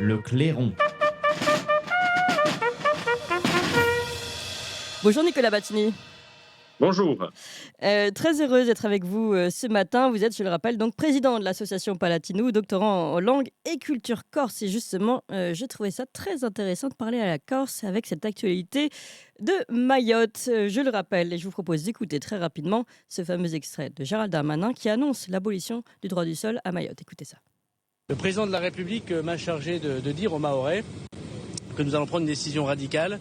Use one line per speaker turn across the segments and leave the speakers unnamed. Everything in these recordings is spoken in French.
Le clairon.
Bonjour Nicolas Battini.
Bonjour.
Très heureuse d'être avec vous ce matin. Vous êtes, je le rappelle, donc président de l'association Palatino, doctorant en langue et culture corse. Et justement, j'ai trouvé ça très intéressant de parler à la Corse avec cette actualité de Mayotte. Je le rappelle et je vous propose d'écouter très rapidement ce fameux extrait de Gérald Darmanin qui annonce l'abolition du droit du sol à Mayotte. Écoutez ça.
Le président de la République m'a chargé de dire aux Mahorais que nous allons prendre une décision radicale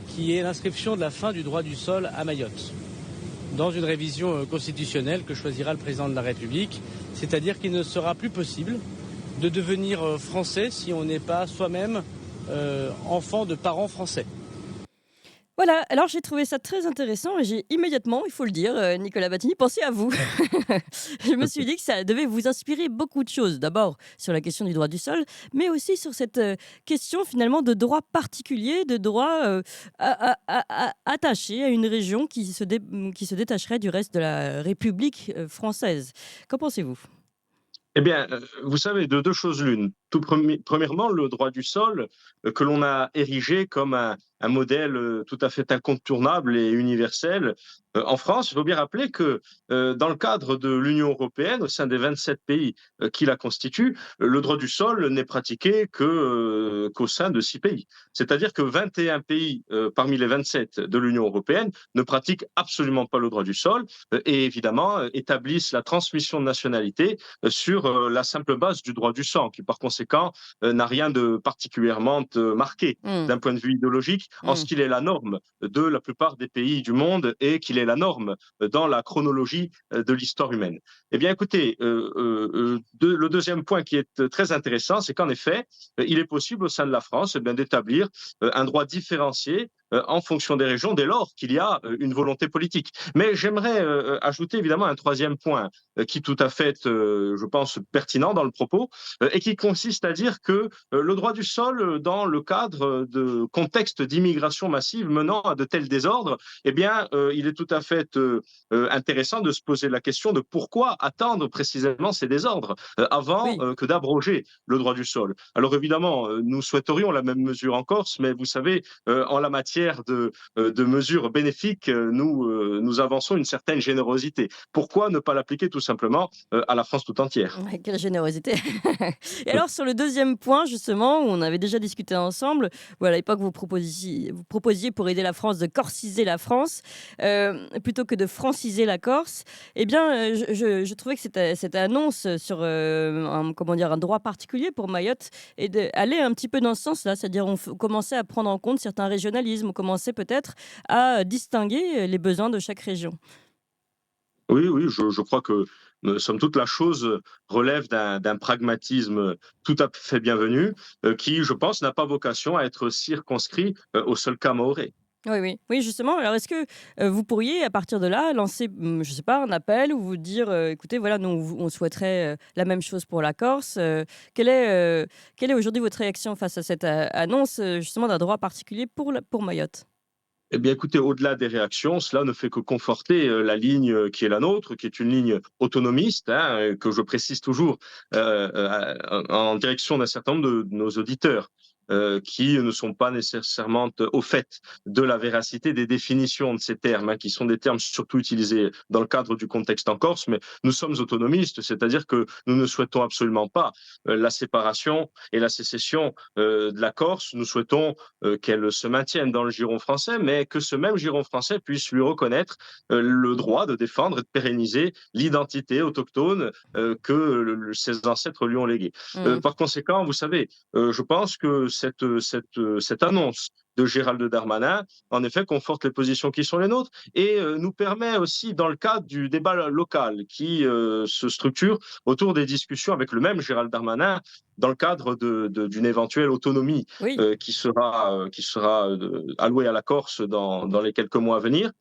qui est l'inscription de la fin du droit du sol à Mayotte dans une révision constitutionnelle que choisira le président de la République, c'est-à-dire qu'il ne sera plus possible de devenir français si on n'est pas soi-même enfant de parents français.
Voilà, alors j'ai trouvé ça très intéressant et j'ai immédiatement, il faut le dire, Nicolas Battini, pensé à vous. Je me suis dit que ça devait vous inspirer beaucoup de choses. D'abord sur la question du droit du sol, mais aussi sur cette question finalement de droit particulier, de droit attaché à une région qui se détacherait du reste de la République française. Qu'en pensez-vous ?
Eh bien, vous savez, de deux choses l'une. Premièrement, le droit du sol, que l'on a érigé comme un modèle tout à fait incontournable et universel. En France, il faut bien rappeler que dans le cadre de l'Union européenne, au sein des 27 pays qui la constituent, le droit du sol n'est pratiqué qu'au sein de 6 pays. C'est-à-dire que 21 pays parmi les 27 de l'Union européenne ne pratiquent absolument pas le droit du sol et évidemment établissent la transmission de nationalité sur la simple base du droit du sang, qui par conséquent n'a rien de particulièrement marqué d'un point de vue idéologique, en ce qu'il est la norme de la plupart des pays du monde et qu'il est la norme dans la chronologie de l'histoire humaine. Eh bien, écoutez, le deuxième point qui est très intéressant, c'est qu'en effet, il est possible au sein de la France d'établir un droit différencié en fonction des régions, dès lors qu'il y a une volonté politique. Mais j'aimerais ajouter évidemment un troisième point qui est tout à fait, je pense, pertinent dans le propos, et qui consiste à dire que le droit du sol, dans le cadre de contextes d'immigration massive menant à de tels désordres, eh bien, il est tout à fait intéressant de se poser la question de pourquoi attendre précisément ces désordres avant que d'abroger le droit du sol. Alors évidemment, nous souhaiterions la même mesure en Corse, mais vous savez, en la matière de mesures bénéfiques, nous avançons une certaine générosité. Pourquoi ne pas l'appliquer tout simplement à la France tout entière ?
Quelle générosité. Et alors sur le deuxième point justement, où on avait déjà discuté ensemble, où à l'époque vous proposiez pour aider la France de corsiser la France, plutôt que de franciser la Corse, eh bien je trouvais que cette annonce sur un droit particulier pour Mayotte allait un petit peu dans ce sens-là, c'est-à-dire on commençait à prendre en compte certains régionalismes, on commençait peut-être à distinguer les besoins de chaque région.
Oui, oui, je crois que, somme toute, la chose relève d'un pragmatisme tout à fait bienvenu, qui, je pense, n'a pas vocation à être circonscrit au seul cas mahorais.
Oui, oui. Oui, justement. Alors, est-ce que vous pourriez, à partir de là, lancer, je ne sais pas, un appel ou vous dire, écoutez, voilà, nous, on souhaiterait la même chose pour la Corse. Quelle est aujourd'hui votre réaction face à cette annonce, justement, d'un droit particulier pour Mayotte ?
Eh bien, écoutez, au-delà des réactions, cela ne fait que conforter la ligne qui est la nôtre, qui est une ligne autonomiste, hein, que je précise toujours en direction d'un certain nombre de nos auditeurs. Qui ne sont pas nécessairement au fait de la véracité des définitions de ces termes, hein, qui sont des termes surtout utilisés dans le cadre du contexte en Corse, mais nous sommes autonomistes, c'est-à-dire que nous ne souhaitons absolument pas la séparation et la sécession de la Corse. Nous souhaitons qu'elle se maintienne dans le giron français, mais que ce même giron français puisse lui reconnaître le droit de défendre et de pérenniser l'identité autochtone ses ancêtres lui ont léguée. Par conséquent, vous savez, je pense que cette annonce de Gérald Darmanin, en effet, conforte les positions qui sont les nôtres et nous permet aussi, dans le cadre du débat local qui se structure autour des discussions avec le même Gérald Darmanin, dans le cadre d'une éventuelle autonomie
Oui.
qui sera allouée à la Corse dans les quelques mois à venir,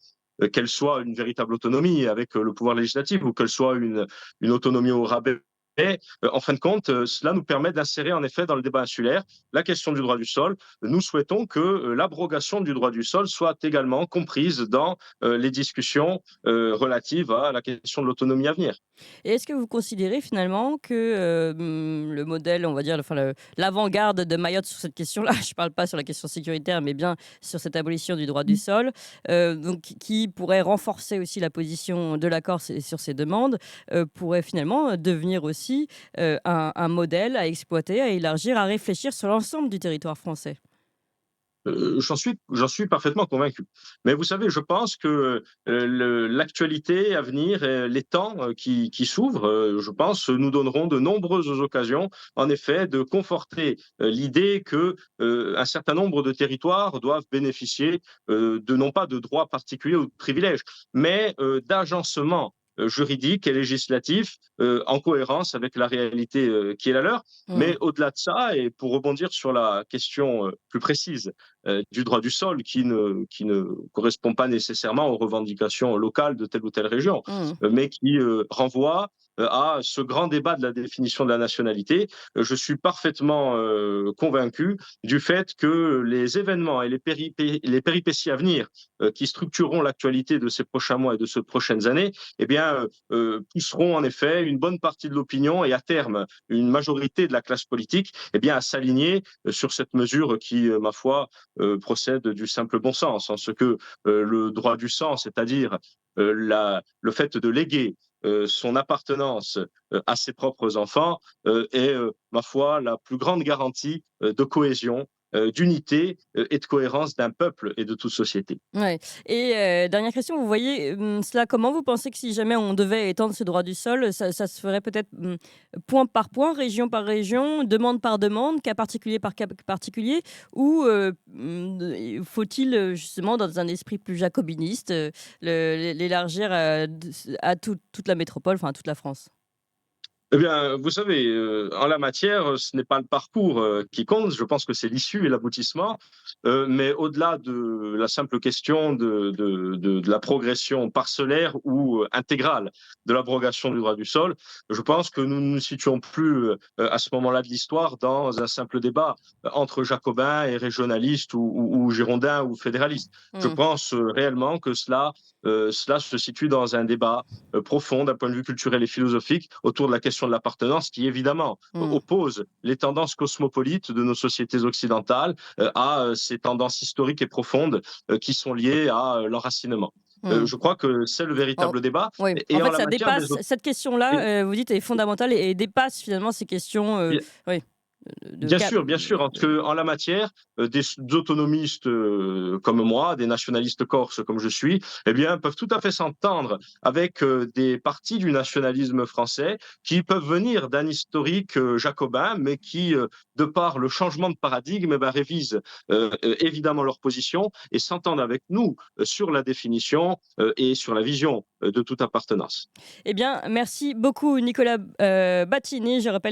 qu'elle soit une véritable autonomie avec le pouvoir législatif ou qu'elle soit une autonomie au rabais Mais en fin de compte, cela nous permet d'insérer en effet dans le débat insulaire la question du droit du sol. Nous souhaitons que l'abrogation du droit du sol soit également comprise dans les discussions relatives à la question de l'autonomie à venir.
Et est-ce que vous considérez finalement que le modèle, on va dire, enfin, l'avant-garde de Mayotte sur cette question-là, je ne parle pas sur la question sécuritaire, mais bien sur cette abolition du droit du sol, donc, qui pourrait renforcer aussi la position de la Corse et sur ses demandes, pourrait finalement devenir aussi un modèle à exploiter, à élargir, à réfléchir sur l'ensemble du territoire français?
J'en suis parfaitement convaincu. Mais vous savez, je pense que l'actualité à venir, les temps qui s'ouvrent, je pense, nous donneront de nombreuses occasions, en effet, de conforter l'idée que un certain nombre de territoires doivent bénéficier de non pas de droits particuliers ou de privilèges, mais d'agencements juridiques et législatifs en cohérence avec la réalité qui est la leur.
Mmh.
Mais au-delà de ça, et pour rebondir sur la question plus précise du droit du sol qui ne correspond pas nécessairement aux revendications locales de telle ou telle région,
Mmh.
mais qui renvoie à ce grand débat de la définition de la nationalité. Je suis parfaitement convaincu du fait que les événements et les péripéties à venir qui structureront l'actualité de ces prochains mois et de ces prochaines années, eh bien, pousseront en effet une bonne partie de l'opinion et à terme une majorité de la classe politique eh bien, à s'aligner sur cette mesure qui, ma foi, procède du simple bon sens, en ce que le droit du sang, c'est-à-dire le fait de léguer son appartenance à ses propres enfants est, ma foi, la plus grande garantie de cohésion, d'unité et de cohérence d'un peuple et de toute société.
Ouais. Et dernière question, vous voyez, cela comment? Vous pensez que si jamais on devait étendre ce droit du sol, ça se ferait peut-être, point par point, région par région, demande par demande, cas particulier par cas particulier? Ou faut-il, justement, dans un esprit plus jacobiniste, l'élargir à toute la métropole, enfin à toute la France?
Eh bien, vous savez, en la matière, ce n'est pas le parcours qui compte. Je pense que c'est l'issue et l'aboutissement. Mais au-delà de la simple question de la progression parcellaire ou intégrale de l'abrogation du droit du sol, je pense que nous ne nous situons plus à ce moment-là de l'histoire dans un simple débat entre jacobins et régionalistes ou girondins ou fédéralistes. Je
Mmh.
pense réellement que cela se situe dans un débat profond d'un point de vue culturel et philosophique autour de la question de l'appartenance qui, évidemment,
Mmh.
oppose les tendances cosmopolites de nos sociétés occidentales à ces tendances historiques et profondes qui sont liées à l'enracinement.
Mmh.
Je crois que c'est le
En
véritable débat.
Oui, en
Et en
fait,
la
ça
matière des
dépasse
autres.
cette
Oui,
question-là, vous dites, est fondamentale et dépasse finalement ces questions, oui, de cap
bien sûr, en que en la matière, des autonomistes, comme moi, des nationalistes corses comme je suis, eh bien, peuvent tout à fait s'entendre avec, des partis du nationalisme français qui peuvent venir d'un historique, jacobin, mais qui, de par le changement de paradigme, eh ben, révisent, évidemment leur position et s'entendent avec nous, sur la définition, et sur la vision, de toute appartenance.
Eh bien, merci beaucoup Nicolas, Battini. Je rappelle